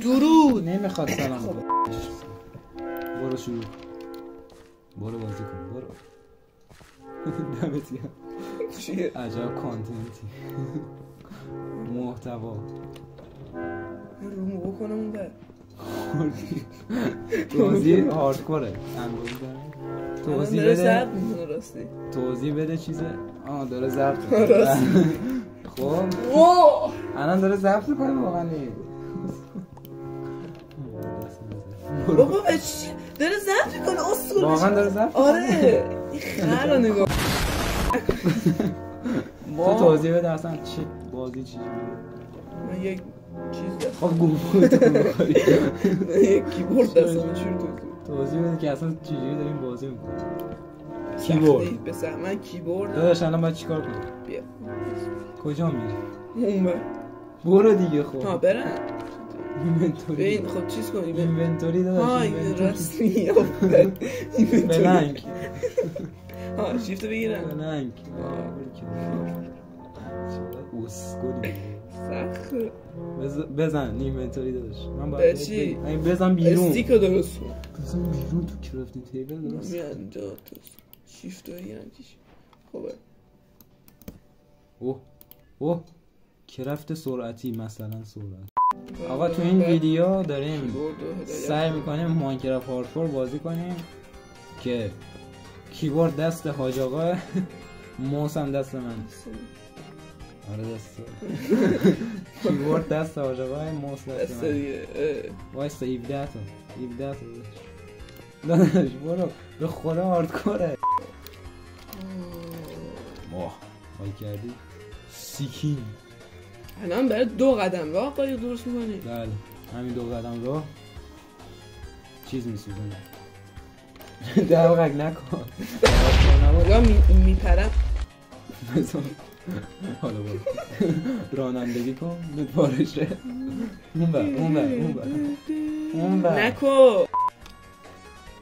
درود. نمیخواد سلام کنه. برو شروع. برو بازی کن. برو. دمت گرم. چیه؟ عجب کانتنتی. محتوا. رومو بکنم اون بر. توضیح هاردکوره. توضیح بده. ضبط میکنه راستی. توضیح بده چیزه. داره ضبط راستی. خب. الان داره ضبط میکنه واقعا. بابا چی؟ داره ضبط میکنه اصلا. واقعا داره ضبط؟ آره. خیلی نگاه. تو توضیح بده اصلا چه بازی چیزی من یک چیز دستم. خب گوم بخوری. من یک کیبورد دستم. چی رو توضیح بده که اصلا چجوری داریم بازی میکنیم. کیبورد. بسر من کیبورد. داداش الان باید چیکار کنیم؟ بیا. کجا میری؟ اون بر. برو دیگه خب. ها برم. اینونتوری. ببین خب چیز کنیم. اینونتوری داداش. ها این راستی آفرین. بلنگ. ها شیفت بگیرم. بلنگ. اسکولی. سخت. بزن اینونتوری داداش. من به باید چی؟ بزن بیرون. استیکو درست کن. بزن بیرون تو کرافتینگ تیبل درست. میاد اینجا تو شیفت بگیرم چیش. خوبه. اوه کرافت سرعتی مثلا سرعت. آقا تو این ویدیو داریم سعی میکنیم ماینکرافت هاردکور بازی کنیم که کیبورد دست حاج آقا، موس هم دست من. آره دست کیبورد دست حاج آقا، موس دست من. وایسا 17 تا داداش برو به خدا هاردکوره. حال کردی سیکین. الان برای 2 قدم راه قایق درست میکنی؟ بله همین 2 قدم راه چیز میسوزونه. دلغک نکن. یا میپرم. حالا برو رانندگی کن به بارشه. اون بر نکن.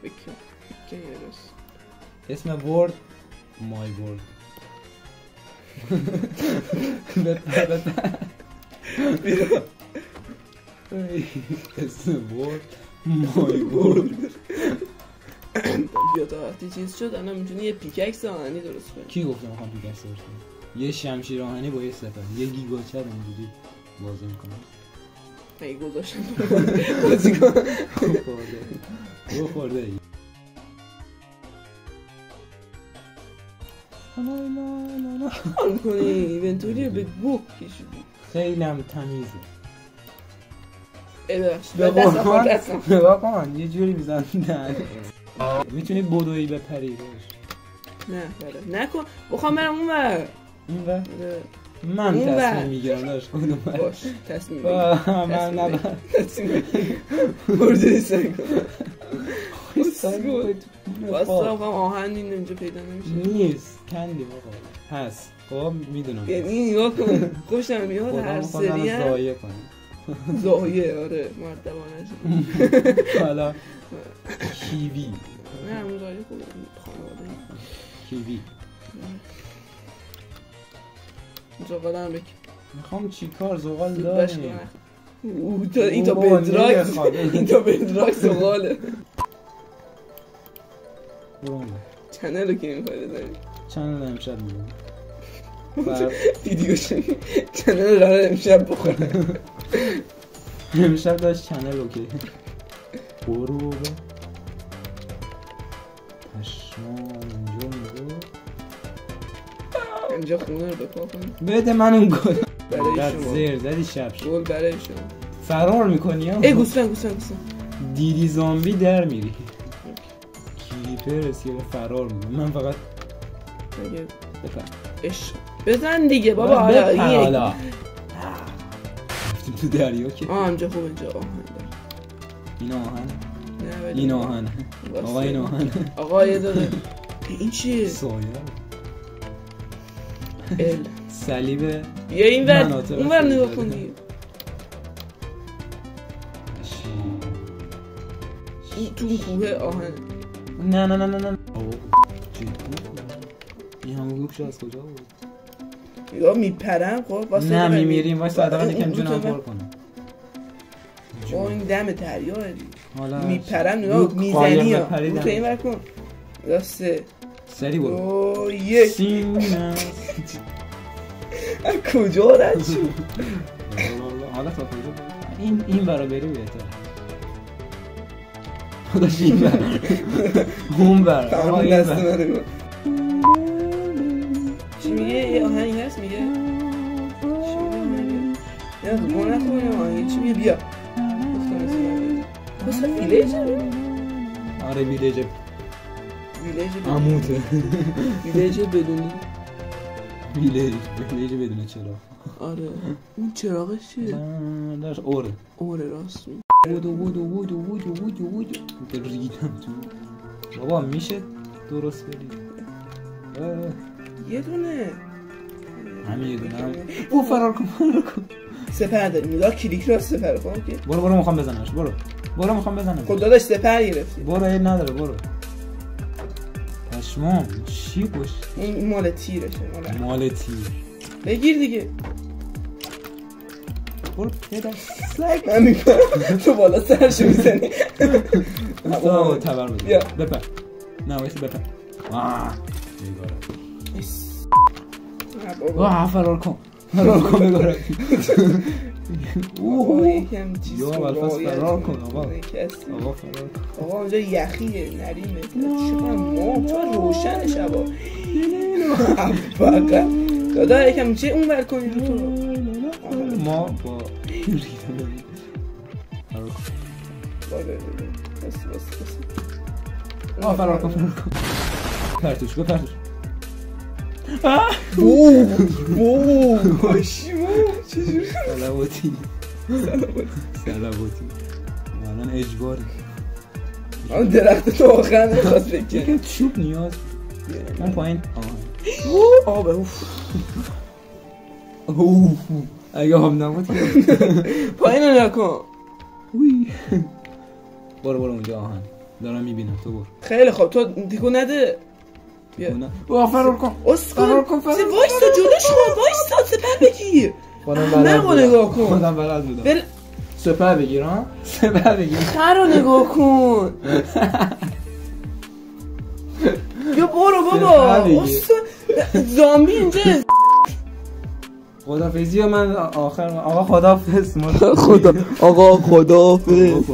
بکن اسم برد مای برد. بیرون اسم برد مای برد. بیا تا وقتی چیز شد الان میتونی یه پیککس آهنی درست کنی. کی گفته میخوام پیککس درست کنم؟ یه شمشیر آهنی با یه سپر یه گیگاچر اینجوری بازی میکنم. مگه گذاشتم بازی کنم. خورده حال کنی اینونتوری به گوه کشیدی. خیلی هم تمیزه. ببخشید نگاه کن یه جوری میزن دهنه. میتونی بدویی بپری روش. نه بله نکن. بخوام برم اون ور. این ور؟ من تصمیم میگیرم داشت کدوم ور. باش تصمیم بگیر. من نبر تصمیم بگیر. برده سنگ واسه هم آهن این اینجا پیدا نمیشه. نیست کندیم آقا هست. خب میدونم یعنی نگاه کن خوشم میاد هر سری هم زایه کنیم. زایه آره مردمانه شد. حالا کیوی نه همون زایه خوبه خانواده کیوی زغال هم بکن. میخوام چیکار زغال داریم. این تا بندراک این تا بندراک زغاله. چنل رو که میخوایی داریم چنل امشب میدونم ویدیو شنی چنل رو امشب بخوره. امشب داشت چنل رو که برو با پشمان اینجا میگو اینجا خونه رو بپا کن. بده من اون گل برای شما زیر زدی شب شد گل برای شما. فرار میکنی ها. ای گوسفند دیدی زامبی در میری کلیپر اسکیل فرار میکنی. من فقط بفهم عشق بزن دیگه بابا. حالا تو دریا که اینجا خوب اینجا آهن داره. این آهن نه این آهن آقا این آهن آقا یه داره. این چیه؟ سایه ال صلیب بیا این ور اون ور نگاه کن دیگه. این تو کوه آهن. نه این همون گوش از کجا بود؟ یا میپرم خب واسه نه میمیریم واسه آدم که میتونم پر کنم. با این دم دریا حالا میپرن نگاه میزنی ها رو این ور کن راسته سری برو 2 1 سینه کجا رد شد حالا تا کجا این برا بری بهتر خودش این بر اون بر تمام دست منو چی میگه؟ یه آهنگ هست میگه یا گونه کنه آهنگ چی میگه بیا بسه ویلیج آره ویلیج عموده ویلیج بدونی ویلیج بدونه چرا آره اون چراغش چیه؟ داشت اوره راست می وودو ریدم تو بابا میشه درست بری یه دونه همین یه دونه هم او فرار کن سپر داریم نگاه کلیک راست سپر کن که برو میخوام بزنمش برو میخوام بزنم خب داداش سپر گرفتی برو این نداره برو پشمام چی پشت این مال تیرشه مال تیر بگیر دیگه برو پیدا من میکنم تو بالا سرشو میزنی تو تبر بزن بپر نه وایسی بپر فرار کن بگاره یکم چیز فرار کن آقا آقا اونجا یخیه نریمه چقدر ما چقدر روشن شبا فقط دادا یکم چه اون ور کنی رو تو ما با فرار کن پرتوش باشیمو چجوری سلامتی الان اجباری آن درخت تو آخر نخواست بکنی یکم چوب نیاز من پایین آبه اگه هم نمود پایین رو نکن برو اونجا آهن دارم میبینم تو برو خیلی خوب تو دیگه نده فرار کن فرار کن وایستا جلوش کن وایستا سپر بگیر نه نگاه کن خودم بلد بودم سپر بگیر ها خر رو نگاه کن بیا برو بابا زامبی اینجا خدافظی من آخر آقا خدافظ آقا خدافظ